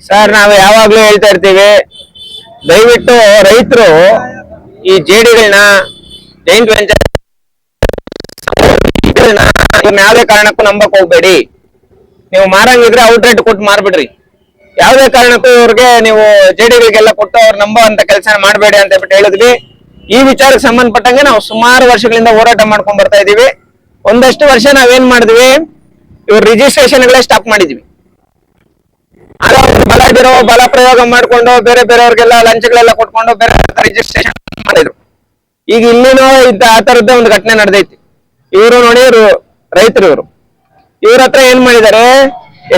Sir ನಾವು ಯಾವಾಗ್ಲೂ ಹೇಳ್ತಾ ಇರ್ತೀವಿ, ದಯವಿಟ್ಟು ರೈತರು ಈ ಜೆಡಿಗಳನ್ನ ಜೈಂಟ್ ವೆಂಚರ್ ಯಾವುದೇ ಕಾರಣಕ್ಕೂ ನಂಬಕ್ ಹೋಗ್ಬೇಡಿ. ನೀವು ಮಾರಂಗಿದ್ರೆ ಔಟ್ರೇಟ್ ಕೊಟ್ಟು ಮಾರ್ಬಿಡ್ರಿ. ಯಾವುದೇ ಕಾರಣಕ್ಕೂ ಇವ್ರಿಗೆ ನೀವು ಜೆಡಿಗಳಿಗೆಲ್ಲ ಕೊಟ್ಟು ಅವ್ರು ನಂಬೋ ಅಂತ ಕೆಲಸ ಮಾಡಬೇಡಿ ಅಂತ ಹೇಳ್ಬಿಟ್ಟು ಹೇಳಿದ್ವಿ. ಈ ವಿಚಾರಕ್ಕೆ ಸಂಬಂಧಪಟ್ಟಂಗೆ ನಾವು ಸುಮಾರು ವರ್ಷಗಳಿಂದ ಹೋರಾಟ ಮಾಡ್ಕೊಂಡ್ ಬರ್ತಾ ಇದೀವಿ. ಒಂದಷ್ಟು ವರ್ಷ ನಾವೇನ್ ಮಾಡಿದ್ವಿ, ಇವ್ರ ರಿಜಿಸ್ಟ್ರೇಷನ್ಗಳೇ ಸ್ಟಾಪ್ ಮಾಡಿದ್ವಿ. ಬಲ ಪ್ರಯೋಗ ಮಾಡ್ಕೊಂಡು ಬೇರೆ ಬೇರೆಯವ್ರಿಗೆಲ್ಲ ಲಂಚಗಳೆಲ್ಲ ಕೊಟ್ಕೊಂಡು ಬೇರೆ ರಿಜಿಸ್ಟ್ರೇಷನ್ ಮಾಡಿದ್ರು. ಈಗ ಇಲ್ಲಿನೂ ಆ ತರದ್ದೇ ಒಂದು ಘಟನೆ ನಡೆದೈತಿ. ಇವರು ನೋಡಿ, ಇವರು ರೈತರು, ಇವ್ರ ಹತ್ರ ಏನ್ ಮಾಡಿದ್ದಾರೆ,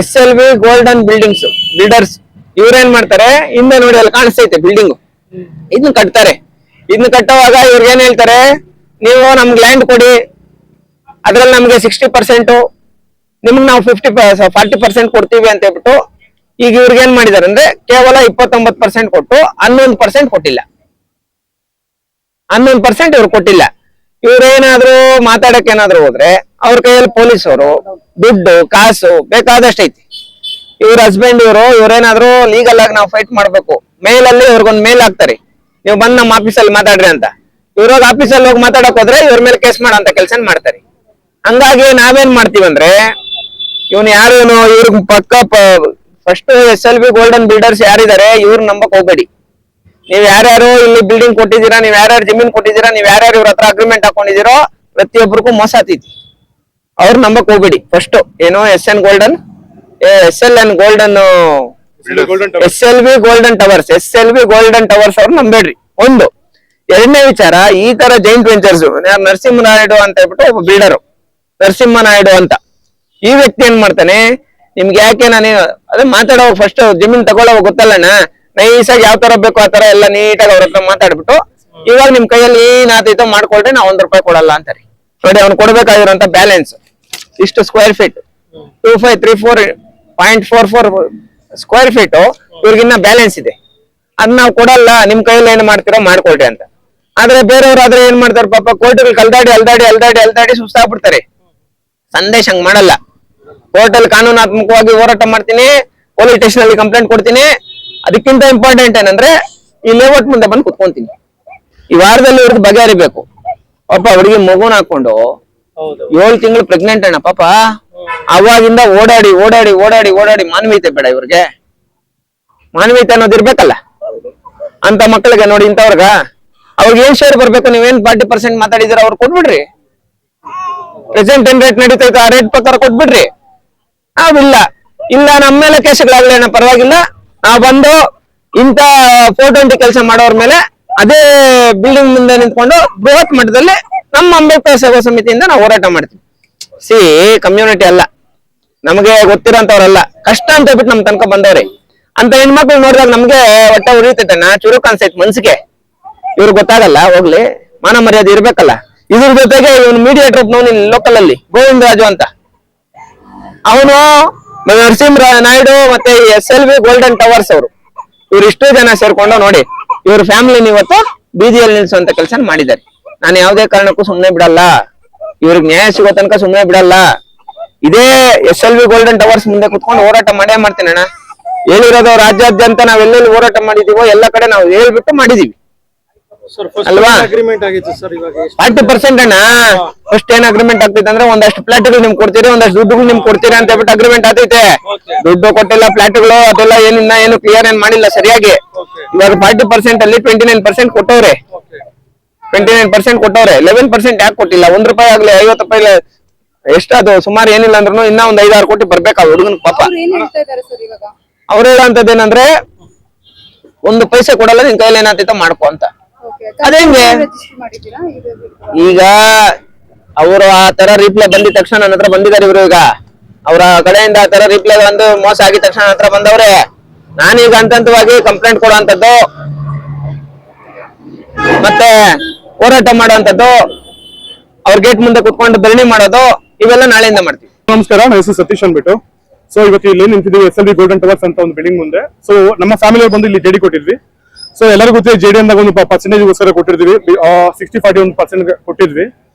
SLV ಗೋಲ್ಡನ್ ಬಿಲ್ಡರ್ಸ್ ಇವ್ರೇನ್ ಮಾಡ್ತಾರೆ, ಹಿಂದೆ ನೋಡಿ ಅಲ್ಲಿ ಕಾಣಿಸ್ತೈತೆ ಬಿಲ್ಡಿಂಗ್, ಇದನ್ನ ಕಟ್ತಾರೆ. ಇದನ್ನ ಕಟ್ಟುವಾಗ ಇವ್ರಿಗೆ ಏನ್ ಹೇಳ್ತಾರೆ, ನೀವು ನಮ್ಗೆ ಲ್ಯಾಂಡ್ ಕೊಡಿ, ಅದ್ರಲ್ಲಿ ನಮ್ಗೆ 60%, ನಿಮ್ಗೆ ನಾವು 40% ಕೊಡ್ತೀವಿ ಅಂತ ಹೇಳ್ಬಿಟ್ಟು ಈಗ ಇವ್ರಿಗೆ ಏನ್ ಮಾಡಿದಾರೆ ಅಂದ್ರೆ ಕೇವಲ 29% ಕೊಟ್ಟು 11% ಕೊಟ್ಟಿಲ್ಲ. 11% ಇವ್ರು ಕೊಟ್ಟಿಲ್ಲ. ಇವ್ರೇನಾದ್ರು ಮಾತಾಡಕ್ ಏನಾದ್ರು ಹೋದ್ರೆ ಅವ್ರ ಕೈಯಲ್ಲಿ ಪೊಲೀಸರು ದುಡ್ಡು ಕಾಸು ಬೇಕಾದಷ್ಟು ಐತಿ. ಇವ್ರ ಹಸ್ಬೆಂಡ್ ಇವ್ರೇನಾದ್ರು ಲೀಗಲ್ ಆಗಿ ನಾವು ಫೈಟ್ ಮಾಡ್ಬೇಕು, ಮೇಲಲ್ಲಿ ಇವ್ರಿಗೊಂದು ಮೇಲ್ ಹಾಕ್ತಾರೆ, ನೀವು ಬಂದ್ ನಮ್ಮ ಆಫೀಸಲ್ಲಿ ಮಾತಾಡ್ರಿ ಅಂತ. ಇವ್ರೋಗ ಆಫೀಸಲ್ಲಿ ಹೋಗಿ ಮಾತಾಡಕ್ ಹೋದ್ರೆ ಇವ್ರ ಮೇಲೆ ಕೇಸ್ ಮಾಡೋ ಕೆಲಸ ಮಾಡ್ತಾರೆ. ಹಂಗಾಗಿ ನಾವೇನ್ ಮಾಡ್ತೀವಂದ್ರೆ, ಇವನು ಯಾರು ಇವ್ರಿಗೆ ಪಕ್ಕ ಫಸ್ಟ್ SLV ಗೋಲ್ಡನ್ ಬಿಲ್ಡರ್ಸ್ ಯಾರಿದ್ದಾರೆ ಇವ್ರು ನಂಬಕ್ ಹೋಗ್ಬೇಡಿ. ನೀವ್ ಯಾರ್ಯಾರು ಇಲ್ಲಿ ಬಿಲ್ಡಿಂಗ್ ಕೊಟ್ಟಿದ್ದೀರಾ, ನೀವ್ ಯಾರ್ಯಾರು ಜಮೀನ್ ಕೊಟ್ಟಿದ್ದೀರಾ, ನೀವ್ ಯಾರ್ಯಾರು ಇವ್ರ ಹತ್ರ ಅಗ್ರಿಮೆಂಟ್ ಹಾಕೊಂಡಿದ್ದೀರೋ ಪ್ರತಿಯೊಬ್ಬರಿಗೂ ಮೋಸ ಆತೈತಿ. ಅವ್ರು ನಂಬಕ್ ಹೋಗ್ಬೇಡಿ. ಫಸ್ಟ್ ಏನು SLV ಗೋಲ್ಡನ್ ಟವರ್ಸ್ ಅವ್ರು ನಂಬೇಡ್ರಿ. ಒಂದು. ಎರಡನೇ ವಿಚಾರ, ಈ ತರ ಜೈಂಟ್ ವೆಂಚರ್ಸ್ ನರಸಿಂಹನಾಯ್ಡು ಅಂತ ಹೇಳ್ಬಿಟ್ಟು ಒಬ್ಬ ಬಿಲ್ಡರು, ನರಸಿಂಹನಾಯ್ಡು ಅಂತ, ಈ ವ್ಯಕ್ತಿ ಏನ್ ಮಾಡ್ತಾನೆ, ನಿಮ್ಗೆ ಯಾಕೆ ನಾನು ಅದೇ ಮಾತಾಡೋವಾಗ ಫಸ್ಟ್ ಜಮೀನ್ ತಗೊಳ್ಳೋವಾಗ ಗೊತ್ತಲ್ಲಣ್ಣ, ನೈಸಾಗಿ ಯಾವ ತರ ಬೇಕು ಆ ತರ ಎಲ್ಲ ನೀಟಾಗಿ ಅವ್ರ ಹತ್ರ ಮಾತಾಡ್ಬಿಟ್ಟು, ಇವಾಗ ನಿಮ್ ಕೈಯಲ್ಲಿ ಏನಾದೈತೋ ಮಾಡ್ಕೊಳ್ರಿ, ನಾವು ₹1 ಕೊಡಲ್ಲ ಅಂತಾರೆ. ನೋಡಿ, ಅವ್ನು ಕೊಡ್ಬೇಕಾಗಿರೋಂತ ಬ್ಯಾಲೆನ್ಸ್ ಇಷ್ಟು ಸ್ಕ್ವೇರ್ ಫೀಟ್ 2534.44 ಸ್ಕ್ವೇರ್ ಫೀಟ್ ಇವ್ರಿಗಿನ್ನ ಬ್ಯಾಲೆನ್ಸ್ ಇದೆ. ಅದ್ ನಾವು ಕೊಡಲ್ಲ, ನಿಮ್ ಕೈಯಲ್ಲಿ ಏನ್ ಮಾಡ್ತೀರೋ ಮಾಡ್ಕೊಳ್ರಿ ಅಂತ. ಆದ್ರೆ ಬೇರೆಯವ್ರಾದ್ರೆ ಏನ್ ಮಾಡ್ತಾರೆ ಪಾಪ, ಕೋರ್ಟ್ಗಳು ಅಲ್ದಾಡಿ ಸುಸ್ತಾಗ್ಬಿಡ್ತಾರೆ. ಸಂದೇಶ ಹಂಗ್ ಮಾಡಲ್ಲ. ಕೋರ್ಟಲ್ಲಿ ಕಾನೂನಾತ್ಮಕವಾಗಿ ಹೋರಾಟ ಮಾಡ್ತೀನಿ, ಪೊಲೀಸ್ ಸ್ಟೇಷನ್ ಅಲ್ಲಿ ಕಂಪ್ಲೇಂಟ್ ಕೊಡ್ತೀನಿ. ಅದಕ್ಕಿಂತ ಇಂಪಾರ್ಟೆಂಟ್ ಏನಂದ್ರೆ ಈ ಲೇಔಟ್ ಮುಂದೆ ಬಂದು ಕುತ್ಕೊಂತೀನಿ. ಈ ವಾರದಲ್ಲಿ ಇವ್ರಿಗೆ ಬಗೆಹರಿಬೇಕು. ಪಾಪ ಹುಡುಗಿ ಮಗುನ ಹಾಕೊಂಡು 7 ತಿಂಗಳು ಪ್ರೆಗ್ನೆಂಟ್ ಅಣ್ಣ ಪಾಪ. ಅವಾಗಿಂದ ಓಡಾಡಿ ಮಾನವೀಯತೆ ಬೇಡ ಇವ್ರಿಗೆ? ಮಾನವೀಯತೆ ಅನ್ನೋದು ಇರ್ಬೇಕಲ್ಲ ಅಂತ ಮಕ್ಕಳಿಗೆ. ನೋಡಿ ಇಂಥವ್ರಗ ಅವ್ರಿಗೆ ಏನ್ ಶೇರ್ ಬರ್ಬೇಕು, ನೀವೇನ್ 40% ಮಾತಾಡಿದಿರ ಅವ್ರು ಕೊಟ್ಬಿಡ್ರಿ. ಪ್ರೆಸೆಂಟ್ ಏನ್ ರೇಟ್ ನಡೀತೈತೆ ಆ ರೇಟ್ ಪ್ರಕಾರ ಕೊಟ್ಬಿಡ್ರಿ. ನಾವಿಲ್ಲ ನಮ್ಮ ಮೇಲೆ ಕೇಸುಗಳಾಗ್ಲೇನ ಪರವಾಗಿಲ್ಲ, ನಾವು ಬಂದು ಇಂತ 420 ಕೆಲಸ ಮಾಡೋರ್ ಮೇಲೆ ಅದೇ ಬಿಲ್ಡಿಂಗ್ ಮುಂದೆ ನಿಂತ್ಕೊಂಡು ಬೃಹತ್ ಮಟ್ಟದಲ್ಲಿ ನಮ್ಮ ಅಂಬೇಡ್ಕರ್ ಸೇವಾ ಸಮಿತಿಯಿಂದ ನಾವು ಹೋರಾಟ ಮಾಡ್ತೀವಿ. ಕಮ್ಯುನಿಟಿ ಅಲ್ಲ, ನಮಗೆ ಗೊತ್ತಿರೋಂಥವ್ರಲ್ಲ, ಕಷ್ಟ ಅಂತ ಹೇಳ್ಬಿಟ್ಟು ನಮ್ ತನಕ ಬಂದವ್ರೆ ಅಂತ ಹೆಣ್ಮಕ್ಳು ನೋಡಿದಾಗ ನಮ್ಗೆ ಹೊಟ್ಟೆ ಉರಿತೈತಣ್ಣ, ಚುರುಕು ಅನ್ಸೈತ್ ಮನ್ಸಿಗೆ. ಇವ್ರು ಗೊತ್ತಾಗಲ್ಲ, ಹೋಗ್ಲಿ, ಮಾನ ಮರ್ಯಾದೆ ಇರ್ಬೇಕಲ್ಲ. ಇದ್ರ ಜೊತೆಗೆ ಇವನು ಮೀಡಿಯೇಟರ್ ಒಬ್ಬನು ಲೋಕಲ್ ಅಲ್ಲಿ ಗೋವಿಂದರಾಜು ಅಂತ, ಅವನು ನರಸಿಂಹನಾಯ್ಡು ಮತ್ತೆ SLV ಗೋಲ್ಡನ್ ಟವರ್ಸ್ ಅವರು, ಇವ್ರು ಇಷ್ಟು ಜನ ಸೇರ್ಕೊಂಡು ನೋಡಿ ಇವ್ರ ಫ್ಯಾಮಿಲಿನ ಇವತ್ತು ಬೀದಿಯಲ್ಲಿ ನಿಲ್ಸುವಂತ ಕೆಲಸ ಮಾಡಿದ್ದಾರೆ. ನಾನು ಯಾವುದೇ ಕಾರಣಕ್ಕೂ ಸುಮ್ನೆ ಬಿಡಲ್ಲ, ಇವ್ರಿಗೆ ನ್ಯಾಯ ಸಿಗೋ ತನಕ ಸುಮ್ನೆ ಬಿಡಲ್ಲ. ಇದೇ SLV ಗೋಲ್ಡನ್ ಟವರ್ಸ್ ಮುಂದೆ ಕುತ್ಕೊಂಡು ಹೋರಾಟ ಮಾಡೇ ಮಾಡ್ತೀನಿ ಅಣ್ಣ. ಹೇಳಿರೋದು ರಾಜ್ಯಾದ್ಯಂತ ನಾವೆಲ್ಲೆಲ್ಲಿ ಹೋರಾಟ ಮಾಡಿದೀವೋ ಎಲ್ಲ ಕಡೆ ನಾವು ಹೇಳ್ಬಿಟ್ಟು ಮಾಡಿದೀವಿ ಅಲ್ವಾ. 40% ಅಣ್ಣ. ಫಸ್ಟ್ ಏನ್ ಅಗ್ರಿಮೆಂಟ್ ಆಗ್ತೈತೆ ಅಂದ್ರೆ ಒಂದಷ್ಟು ಫ್ಲಾಟ್ಗಳು ನಿಮ್ಗೆ ಕೊಡ್ತೀರಿ, ಒಂದಷ್ಟು ದುಡ್ಡುಗಳು ನಿಮ್ಗೆ ಕೊಡ್ತೀರಿ ಅಂತ ಹೇಳ್ಬಿಟ್ಟು ಅಗ್ರಿಮೆಂಟ್ ಆಗ್ತೈತೆ. ದುಡ್ಡು ಕೊಟ್ಟಿಲ್ಲ, ಫ್ಲಾಟ್ಗಳು ಅದೆಲ್ಲ ಏನು ಕ್ಲಿಯರ್ ಏನ್ ಮಾಡಿಲ್ಲ ಸರಿಯಾಗಿ. ಇವಾಗ 40% ಅಲ್ಲಿ 29% ಕೊಟ್ಟವ್ರೆ. 29% ಕೊಟ್ಟವ್ರೆ. 11% ಯಾಕೆ ಕೊಟ್ಟಿಲ್ಲ? ₹1 ಆಗ್ಲಿ, ₹50 ಎಷ್ಟದು ಸುಮಾರು ಏನಿಲ್ಲ ಅಂದ್ರೂ ಇನ್ನ ಒಂದ್ 5-6 ಕೋಟಿ ಬರ್ಬೇಕಾ ಹುಡುಗನ್ ಪಾಪ. ಅವ್ರು ಹೇಳೋಂಥದ್ದೇನಂದ್ರೆ 1 ಪೈಸೆ ಕೊಡಲ್ಲ, ನಿನ್ ಕೈಯಲ್ಲಿ ಏನಾಗ್ತೈತೋ ಮಾಡ್ಕೊ ಅಂತ. ಅದೇಂಗೆ ಈಗ ಅವರು ಆ ತರ ರಿಪ್ಲೈ ಬಂದಿದ ತಕ್ಷಣ ನನ್ನ ಹತ್ರ ಬಂದಿದ್ದಾರೆ ಇವರು. ಈಗ ಅವರ ಕಡೆಯಿಂದ ಆ ತರ ರಿಪ್ಲೈ ಬಂದು ಮೋಸ ಆಗಿದ ತಕ್ಷಣ ನನ್ನ ಹತ್ರ ಬಂದವ್ರೆ. ನಾನೀಗ ಹಂತವಾಗಿ ಕಂಪ್ಲೇಂಟ್ ಕೊಡುವಂತದ್ದು ಮತ್ತೆ ಹೋರಾಟ ಮಾಡುವಂತದ್ದು, ಅವ್ರ ಗೇಟ್ ಮುಂದೆ ಕುತ್ಕೊಂಡು ಧರಣಿ ಮಾಡೋದು, ಇವೆಲ್ಲ ನಾಳೆಯಿಂದ ಮಾಡ್ತೀವಿ. ನಮಸ್ಕಾರ, ನನ್ನ ಹೆಸರು ಸತೀಶ್ ಅಂದ್ಬಿಟ್ಟು. ಸೊ ಇವತ್ತು ಇಲ್ಲಿ ನಿಂತಿದ್ದೀವಿ SLV ಗೋಲ್ಡನ್ ಟವರ್ಸ್ ಅಂತ ಒಂದು ಬಿಲ್ಡಿಂಗ್ ಮುಂದೆ. ಸೊ ನಮ್ಮ ಫ್ಯಾಮಿಲಿ ಬಂದು ಇಲ್ಲಿ ಜೆಡಿ ಕೊಟ್ಟಿದ್ವಿ. ಸೊ ಎಲ್ಲರಿಗೂ ಗೊತ್ತಿದೆ, ಜೆಡಿ ಅಂದಾಗ ಒಂದು ಪರ್ಸೆಂಟೇಜ್ಗೋಸ್ಕರ ಕೊಟ್ಟಿರ್ತೀವಿ, 60-40 1% ಕೊಟ್ಟಿದ್ವಿ.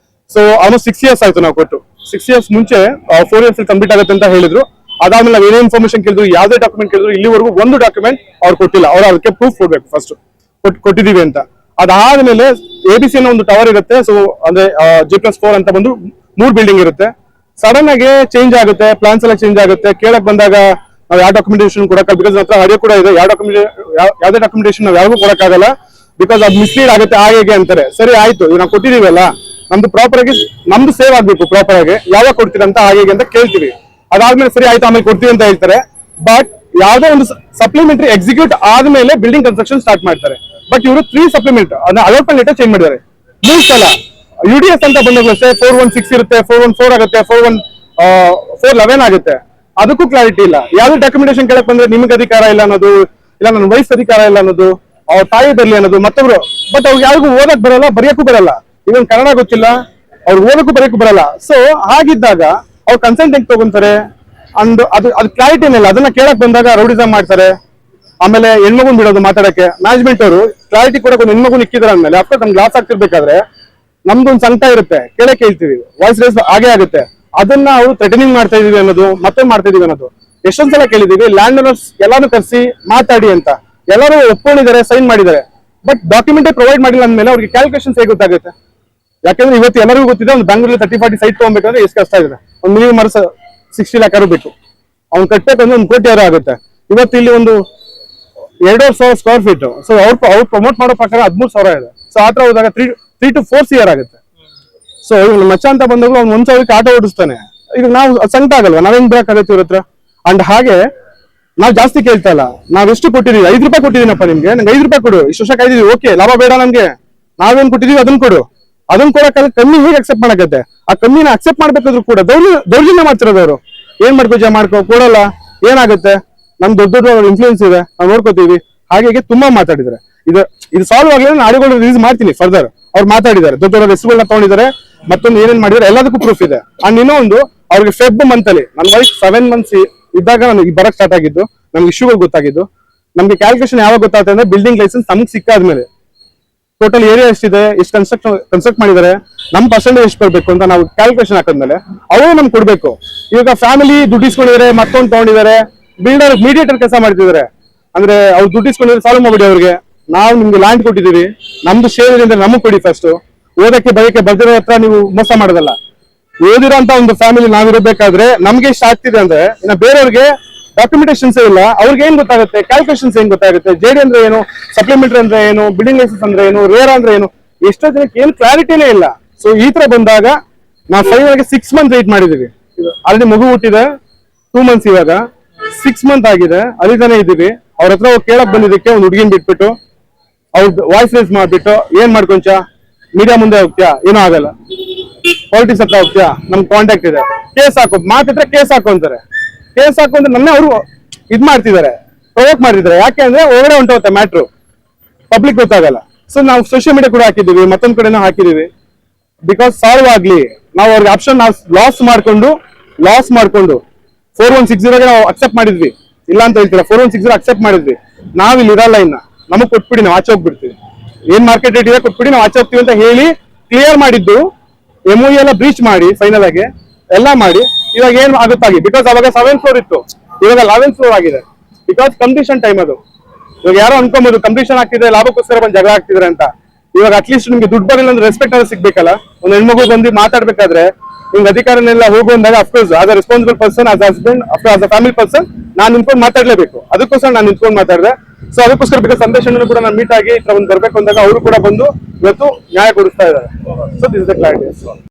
ಸೊ ಆಲ್ಮೋಸ್ಟ್ 6 years ಆಯ್ತು ನಾವು ಕೊಟ್ಟು. 6 years ಮುಂಚೆ 4 years ಕಂಪ್ಲೀಟ್ ಆಗುತ್ತೆ ಅಂತ ಹೇಳಿದ್ರು. ಅದಾದ್ಮೇಲೆ ನಾವು ಏನೇ ಇನ್ಫಾರ್ಮೇಶನ್ ಕೇಳಿದ್ರು, ಯಾವ್ದೇ ಡಾಕ್ಯುಮೆಂಟ್ ಕೇಳಿದ್ರು, ಇಲ್ಲಿವರೆಗೂ ಒಂದು ಡಾಕ್ಯುಮೆಂಟ್ ಅವ್ರು ಕೊಟ್ಟಿಲ್ಲ. ಅವ್ರು ಅದಕ್ಕೆ ಪ್ರೂಫ್ ಕೊಡ್ಬೇಕು ಫಸ್ಟ್ ಕೊಟ್ಟಿದೀವಿ ಅಂತ. ಅದಾದ್ಮೇಲೆ ABC ಅನ್ನೋ ಒಂದು ಟವರ್ ಇರುತ್ತೆ. ಸೊ ಅಂದ್ರೆ G+4 ಅಂತ ಬಂದು 3 ಬಿಲ್ಡಿಂಗ್ ಇರುತ್ತೆ. ಸಡನ್ ಆಗಿ ಚೇಂಜ್ ಆಗುತ್ತೆ, ಪ್ಲಾನ್ಸ್ ಎಲ್ಲ ಚೇಂಜ್ ಆಗುತ್ತೆ. ಕೇಳಕ್ ಬಂದಾಗ ನಾವು ಯಾವ ಡಾಕ್ಯುಮೆಂಟೇಶನ್ ಕೊಡಕ್ಕೆ, ಬಿಕಾಸ್ ಹತ್ರ ಹಡಿಯೋ ಕೂಡ ಇದೆ, ಯಾವ್ದೇ ಡಾಕ್ಯುಮೆಂಟೇಶನ್ ನಾವು ಯಾರಿಗೂ ಕೊಡಕ್ಕಾಗಲ್ಲ, ಬಿಕಾಸ್ ಅದು ಮಿಸ್ಲೀಡ್ ಆಗುತ್ತೆ ಹಾಗೆ ಅಂತಾರೆ. ಸರಿ ಆಯ್ತು, ಈಗ ನಾವು ಕೊಟ್ಟಿದೀವಲ್ಲ, ನಮ್ದು ಪ್ರಾಪರ್ ಆಗಿ ನಮ್ದು ಸೇವ್ ಆಗ್ಬೇಕು ಪ್ರಾಪರ್ ಆಗಿ, ಯಾವಾಗ ಕೊಡ್ತೀರಾ ಅಂತ ಹಾಗೆ ಅಂತ ಕೇಳ್ತೀವಿ. ಅದಾದ್ಮೇಲೆ ಸರಿ ಆಯ್ತು ಆಮೇಲೆ ಕೊಡ್ತೀವಿ ಅಂತ ಹೇಳ್ತಾರೆ. ಬಟ್ ಯಾವ್ದೋ ಒಂದು ಸಪ್ಲಿಮೆಂಟರಿ ಎಕ್ಸಿಕ್ಯೂಟ್ ಆದ್ಮೇಲೆ ಬಿಲ್ಡಿಂಗ್ ಕನ್ಸ್ಟ್ರಕ್ಷನ್ ಸ್ಟಾರ್ಟ್ ಮಾಡ್ತಾರೆ. ಬಟ್ ಇವರು 3 ಸಪ್ಲಿಮೆಂಟ್ ಅದನ್ನ ಅಲಾಟ್ಮೆಂಟ್ ಲೆಟರ್ ಚೇಂಜ್ ಮಾಡಿದ್ದಾರೆ 3 ಸಲ. UDS ಅಂತ ಬಂದಾಗಲೂ ಅಷ್ಟೇ 416 ಇರುತ್ತೆ, 414 ಆಗುತ್ತೆ, 411 ಆಗುತ್ತೆ. ಅದಕ್ಕೂ ಕ್ಲಾರಿಟಿ ಇಲ್ಲ. ಯಾವ್ದು ಡಾಕ್ಯುಮೆಂಟೇಶನ್ ಕೇಳಕ್ ಬಂದ್ರೆ ನಿಮ್ಗೆ ಅಧಿಕಾರ ಇಲ್ಲ ಅನ್ನೋದು, ಇಲ್ಲ ನನ್ನ ವಯಸ್ಸು ಅಧಿಕಾರ ಇಲ್ಲ ಅನ್ನೋದು, ಅವ್ರ ತಾಯಿ ಬರ್ಲಿ ಅನ್ನೋದು ಮತ್ತೊಬ್ರು. ಬಟ್ ಅವ್ರಿಗೆ ಯಾರಿಗೂ ಓದಕ್ ಬರಲ್ಲ, ಬರೆಯಕ್ಕೂ ಬರಲ್ಲ, ಇವನ್ ಕನ್ನಡ ಗೊತ್ತಿಲ್ಲ, ಅವ್ರಿಗೆ ಓದಕ್ಕೂ ಬರೆಯಕ್ಕೂ ಬರಲ್ಲ. ಸೊ ಹಾಗಿದ್ದಾಗ ಅವ್ರು ಕನ್ಸೆಂಟ್ ಹೆಂಗ್ ತಗೊಂತಾರೆ ಅಂದ್ ಅದು ಕ್ಲಾರಿಟಿನೇ ಇಲ್ಲ. ಅದನ್ನ ಕೇಳಕ್ ಬಂದಾಗ ರೌಡಿಸಮ್ ಮಾಡ್ತಾರೆ. ಆಮೇಲೆ ಹೆಣ್ಮಗುನ್ ಬಿಡೋದು ಮಾತಾಡಕ್ಕೆ. ಮ್ಯಾನೇಜ್ಮೆಂಟ್ ಅವರು ಕ್ಲಾರಿಟಿ ಕೊಡಕ್ಕೆ ಒಂದು ಹೆಣ್ಮಗುನ್ ಇಕ್ಕಿದ್ರ ಅಂದ್ಮೇಲೆ ಅಫ್ಕೋರ್ಸ್ ನಮ್ಗೆ ಲಾಸ್ ಆಗ್ತಿರ್ಬೇಕಾದ್ರೆ ನಮ್ದೊಂದು ಸಂಕಟ ಇರುತ್ತೆ, ಕೇಳಕ್ ಹೇಳ್ತೀವಿ, ವಾಯ್ಸ್ ರೇಸ್ ಆಗೇ ಆಗುತ್ತೆ. ಅದನ್ನ ಅವರು ಥ್ರೆಟನಿಂಗ್ ಮಾಡ್ತಾ ಇದೀವಿ ಅನ್ನೋದು, ಮತ್ತೆ ಮಾಡ್ತಾ ಇದೀವಿ ಅನ್ನೋದು ಎಷ್ಟೊಂದ್ ಸಲ ಕೇಳಿದೀವಿ. ಲ್ಯಾಂಡ್ ಓನರ್ಸ್ ಎಲ್ಲಾನು ಕರ್ಸಿ ಮಾತಾಡಿ ಅಂತ ಎಲ್ಲರೂ ಒಪ್ಕೊಂಡಿದ್ದಾರೆ, ಸೈನ್ ಮಾಡಿದ್ದಾರೆ. ಬಟ್ ಡಾಕ್ಯುಮೆಂಟೇ ಪ್ರೊವೈಡ್ ಮಾಡಿಲ್ಲ ಅಂದ್ಮೇಲೆ ಅವ್ರಿಗೆ ಕ್ಯಾಲ್ಕುಲೇಷನ್ಸ್ ಹೇಗೆ ಗೊತ್ತಾಗುತ್ತೆ? ಯಾಕಂದ್ರೆ ಇವತ್ತು ಎಲ್ಲರಿಗೂ ಗೊತ್ತಿದೆ, ಒಂದು ಬ್ಯಾಂಗ್ಳೂರಲ್ಲಿ 30-40 ಸೈಟ್ ತಗೊಬೇಕಂದ್ರೆ ಎಷ್ಟು ಕಷ್ಟ ಇದೆ. ಒಂದು ಮಿನಿಮಮ್ 60 lakh ಬೇಕು, ಅವ್ನು ಕಟ್ಟಬೇಕಂದ್ರೆ 1 ಕೋಟಿ ಆಗುತ್ತೆ. ಇವತ್ತು ಇಲ್ಲಿ ಒಂದು 2,500 ಸ್ಕ್ವೇರ್ ಫೀಟ್. ಸೊ ಅವ್ರು ಪ್ರಮೋಟ್ ಮಾಡೋ ಪ್ರಕಾರ 13,000 ಇದೆ. ಸೊ ಆತರ ಹೋದಾಗ 3 to 4 CR ಆಗುತ್ತೆ. ಸೊ ಇವ್ನು ಮಚ್ಚ ಅಂತ ಬಂದಾಗ ಅವ್ನು 1,000ಕ್ಕೆ ಆಟೋ ಓಡಿಸ್ತಾನೆ. ಈಗ ನಾವು ಸಂಕಟ ಆಗಲ್ವಾ? ನಾವೇನ್ ಬರಕಾಗತ್ತೆ ಇವ್ರ ಹತ್ರ? ಅಂಡ್ ಹಾಗೆ ನಾವು ಜಾಸ್ತಿ ಕೇಳ್ತಾ ಇಲ್ಲ. ನಾವ್ ಎಷ್ಟು ಕೊಟ್ಟಿದೀವಿ? 5 ರೂಪಾಯಿ ಕೊಟ್ಟಿದ್ದೀನಪ್ಪ ನಿಮ್ಗೆ, ನಂಗೆ 5 ರೂಪಾಯಿ ಕೊಡು, ಇಷ್ಟು ವರ್ಷ ಕಾಯ್ದಿದೀವಿ, ಓಕೆ, ಲಾಭ ಬೇಡ ನಮ್ಗೆ, ನಾವೇನ್ ಕೊಟ್ಟಿದೀವಿ ಅದನ್ನ ಕೊಡು. ಅದನ್ನ ಕೊಡಕ್ಕಾದ್ರೆ ಕಮ್ಮಿ ಹೇಗೆ ಅಕ್ಸೆಪ್ಟ್ ಮಾಡಕತ್ತೆ? ಆ ಕಮ್ಮಿನ ಅಕ್ಸೆಪ್ಟ್ ಮಾಡ್ಬೇಕಾದ್ರು ಕೂಡ ದೌರ್ಜನ್ಯ ಮಾಡ್ತಿರೋದವ್ರು. ಏನ್ ಮಾಡ್ಕೋ ಕೊಡಲ್ಲ, ಏನಾಗುತ್ತೆ? ನಮ್ ದೊಡ್ಡ ಇನ್ಫ್ಲೂಯೆನ್ಸ್ ಇದೆ, ನಾವು ನೋಡ್ಕೋತೀವಿ. ಹಾಗೆ ತುಂಬಾ ಮಾತಾಡಿದ್ರೆ ಇದು ಸಾಲ್ವ್ ಆಗಲಿ. ನಾನು ಆಡಿಗಳು ರಿಲೀಸ್ ಮಾಡ್ತೀನಿ ಫರ್ದರ್. ಅವ್ರು ಮಾತಾಡಿದ್ದಾರೆ, ದೊಡ್ಡ ಹೆಸರುಗಳನ್ನ ತಗೊಂಡಿದ್ದಾರೆ, ಮತ್ತೊಂದು ಏನೇನ್ ಮಾಡಿದ್ರೆ ಎಲ್ಲದಕ್ಕೂ ಪ್ರೂಫ್ ಇದೆ. ಅಂಡ್ ಇನ್ನೊಂದು ಅವ್ರಿಗೆ ಫೆಬ್ ಮಂತ್ ಅಲ್ಲಿ ನನ್ನ ವೈಫ್ 7 months ಇದ್ದಾಗ ನನಗೆ ಬರಕ್ ಸ್ಟಾರ್ಟ್ ಆಗಿದ್ದು, ನಮ್ಗೆ ಇಶ್ಯೂಗಳು ಗೊತ್ತಾಗಿದ್ದು. ನಮ್ಗೆ ಕ್ಯಾಲ್ಕುಲೇಷನ್ ಯಾವಾಗ ಗೊತ್ತಾಗುತ್ತೆ ಅಂದ್ರೆ ಬಿಲ್ಡಿಂಗ್ ಲೈಸೆನ್ಸ್ ನಮ್ಗೆ ಸಿಕ್ಕಾದ್ಮೇಲೆ ಟೋಟಲ್ ಏರಿಯಾ ಎಷ್ಟಿದೆ, ಎಷ್ಟು ಕನ್ಸ್ಟ್ರಕ್ಟ್ ಮಾಡಿದ್ದಾರೆ, ನಮ್ ಪರ್ಸೆಂಟೇಜ್ ಎಷ್ಟು ಬರ್ಬೇಕು ಅಂತ ನಾವು ಕ್ಯಾಲ್ಕುಲೇಷನ್ ಹಾಕಿದ್ಮೇಲೆ ಅವರು ನಮ್ಗೆ ಕೊಡ್ಬೇಕು. ಇವಾಗ ಫ್ಯಾಮಿಲಿ ದುಡ್ಡು ಇಸ್ಕೊಂಡಿದ್ದಾರೆ, ಮತ್ತೊಂದು ತಗೊಂಡಿದ್ದಾರೆ, ಬಿಲ್ಡರ್ ಮೀಡಿಯೇಟರ್ ಕೆಲಸ ಮಾಡ್ತಿದ್ದಾರೆ. ಅಂದ್ರೆ ಅವ್ರು ದುಡ್ಡು ಇಸ್ಕೊಂಡಿದ್ರೆ ಸಾಲ್ವ್ ಮಾಡ್ಬಿಡಿ ಅವ್ರಿಗೆ. ನಾವು ನಿಮ್ಗೆ ಲ್ಯಾಂಡ್ ಕೊಟ್ಟಿದೀವಿ, ನಮ್ದು ಶೇರ್ ಇದೆ ಅಂದ್ರೆ ನಮಗ್ ಕೊಡಿ ಫಸ್ಟ್. ಓದಕ್ಕೆ ಬರೋಕ್ಕೆ ಬರ್ದಿರೋ ಹತ್ರ ನೀವು ಮೋಸ ಮಾಡೋದಲ್ಲ. ಓದಿರೋ ಅಂತ ಒಂದು ಫ್ಯಾಮಿಲಿ ನಾವಿರಬೇಕಾದ್ರೆ ನಮ್ಗೆ ಇಷ್ಟ ಆಗ್ತಿದೆ ಅಂದ್ರೆ ಇನ್ನ ಬೇರೆಯವ್ರಿಗೆ ಡಾಕ್ಯುಮೆಂಟೇಶನ್ಸ್ ಇಲ್ಲ, ಅವ್ರಿಗೆ ಏನ್ ಗೊತ್ತಾಗುತ್ತೆ? ಕ್ಯಾಲ್ಕುಲೇಷನ್ಸ್ ಏನ್ ಗೊತ್ತಾಗುತ್ತೆ? JD ಅಂದ್ರೆ ಏನು, ಸಪ್ಲಿಮೆಂಟರಿ ಅಂದ್ರೆ ಏನು, ಬಿಲ್ಡಿಂಗ್ ಲೈಸೆನ್ಸ್ ಅಂದ್ರೆ ಏನು, ರೇರ್ ಅಂದ್ರೆ ಏನು, ಎಷ್ಟೋ ಜನಕ್ಕೆ ಏನು ಕ್ಲಾರಿಟಿನೇ ಇಲ್ಲ. ಸೊ ಈ ತರ ಬಂದಾಗ ನಾವು ಫೈನಲ್ ಗೆ 6 months ವೇಟ್ ಮಾಡಿದೀವಿ. ಆಲ್ರೆಡಿ ಮಗು ಹುಟ್ಟಿದೆ, 2 months, ಇವಾಗ 6 months ಆಗಿದೆ, ಅಲ್ಲಿದ್ದಾನೆ ಇದ್ದೀವಿ. ಅವ್ರ ಹತ್ರ ಹೋಗಿ ಕೇಳಕ್ ಬಂದಿದ್ದಕ್ಕೆ ಒಂದು ಹುಡುಗಿನ ಬಿಟ್ಬಿಟ್ಟು ಅವ್ರ ವಾಯ್ಸ್ ರೇಸ್ ಮಾಡ್ಬಿಟ್ಟು ಏನ್ ಮಾಡ್ಕೊಂಚ ಮೀಡಿಯಾ ಮುಂದೆ ಹೋಗ್ತೀಯಾ, ಏನೂ ಆಗಲ್ಲ, ಪಾಲಿಟಿಕ್ಸ್ ಹತ್ರ ಹೋಗ್ತೀಯಾ, ನಮ್ ಕಾಂಟ್ಯಾಕ್ಟ್ ಇದೆ, ಕೇಸ್ ಹಾಕೋ, ಮಾತಿದ್ರೆ ಕೇಸ್ ಹಾಕೋ ಅಂತಾರೆ. ಕೇಸ್ ಹಾಕೋ ಅಂದ್ರೆ ನನ್ನ ಅವರು ಇದ್ ಮಾಡ್ತಿದ್ದಾರೆ, ಪ್ರೊವೋಕ್ ಮಾಡ್ತಿದ್ದಾರೆ. ಯಾಕೆ ಅಂದ್ರೆ ಒಳಗಡೆ ಹೊಂಟೋಗುತ್ತೆ ಮ್ಯಾಟ್ರು, ಪಬ್ಲಿಕ್ ಗೊತ್ತಾಗಲ್ಲ. ಸೊ ನಾವು ಸೋಷಿಯಲ್ ಮೀಡಿಯಾ ಕೂಡ ಹಾಕಿದೀವಿ, ಮತ್ತೊಂದ್ ಕಡೆನೂ ಹಾಕಿದೀವಿ. ಬಿಕಾಸ್ ಸಾಲ್ವ್ ಆಗ್ಲಿ, ನಾವು ಅವ್ರಿಗೆ ಆಪ್ಷನ್ ಲಾಸ್ ಮಾಡ್ಕೊಂಡು 4160 ನಾವು ಅಕ್ಸೆಪ್ಟ್ ಮಾಡಿದ್ವಿ. ಇಲ್ಲ ಅಂತ ಹೇಳ್ತೀರಾ, 4160 ಅಕ್ಸೆಪ್ಟ್ ಮಾಡಿದ್ವಿ. ನಾವ್ ಇಲ್ಲಿ ಇರಲ್ಲ, ಇನ್ನ ನಮಗ್ ಕೊಟ್ಬಿಡಿ, ನಾವು ಆಚೆ ಹೋಗ್ಬಿಡ್ತೀವಿ, ಏನ್ ಮಾರ್ಕೆಟ್ ರೇಟ್ ಇದೆ ಕೊಟ್ಬಿಡಿ, ನಾವು ಆಚೆ ಹೋಗ್ತೀವಿ ಅಂತ ಹೇಳಿ ಕ್ಲಿಯರ್ ಮಾಡಿದ್ದು. MOU ಎಲ್ಲ ಬ್ರೀಚ್ ಮಾಡಿ ಫೈನಲ್ ಆಗಿ ಎಲ್ಲ ಮಾಡಿ ಇವಾಗ ಏನ್ ಆಗುತ್ತಾಗಿ, ಬಿಕಾಸ್ ಅವಾಗ 7th floor ಇತ್ತು, ಇವಾಗ 11th floor ಆಗಿದೆ. ಬಿಕಾಸ್ ಕಂಪ್ಲೀಷನ್ ಟೈಮ್ ಅದು. ಇವಾಗ ಯಾರೋ ಅನ್ಕೊಂಬೋದು ಕಂಪ್ಲೀಷನ್ ಆಗ್ತಿದೆ, ಲಾಭಕ್ಕೋಸ್ಕರ ಬಂದು ಜಗಳ ಆಗ್ತಿದ್ರೆ ಅಂತ. ಇವಾಗ ಅಟ್ಲೀಸ್ಟ್ ನಿಮ್ಗೆ ದುಡ್ಡು ಬರಲಿಲ್ಲ ಅಂದ್ರೆ ರೆಸ್ಪೆಕ್ಟ್ ಆದ್ರೂ ಸಿಗ್ಬೇಕಲ್ಲ. ಒಂದು ಹೆಣ್ಮಗು ಬಂದು ಮಾತಾಡ್ಬೇಕಾದ್ರೆ ನಿಮ್ಗೆ ಅಧಿಕಾರನೆಲ್ಲ ಹೋಗುವಂದಾಗ of course as a responsible person, as husband, as a family person ನಾನು ನಿಂತ್ಕೊಂಡು ಮಾತಾಡ್ಲೇಬೇಕು. ಅದಕ್ಕೋಸ್ಕರ ನಾನು ನಿಂತ್ಕೊಂಡು ಮಾತಾಡಿದೆ. ಸೊ ಅದಕ್ಕೋಸ್ಕರ ಬಿಕಾಸ್ ಸಂದೇಶ್ ಕೂಡ ನಾನು ಮೀಟ್ ಆಗಿ ಒಂದು ಬರ್ಬೇಕು ಅಂದಾಗ ಅವರು ಕೂಡ ಬಂದು ಇವತ್ತು ನ್ಯಾಯ ಕೊಡಿಸ್ತಾ ಇದ್ದಾರೆ. So this is the clarity.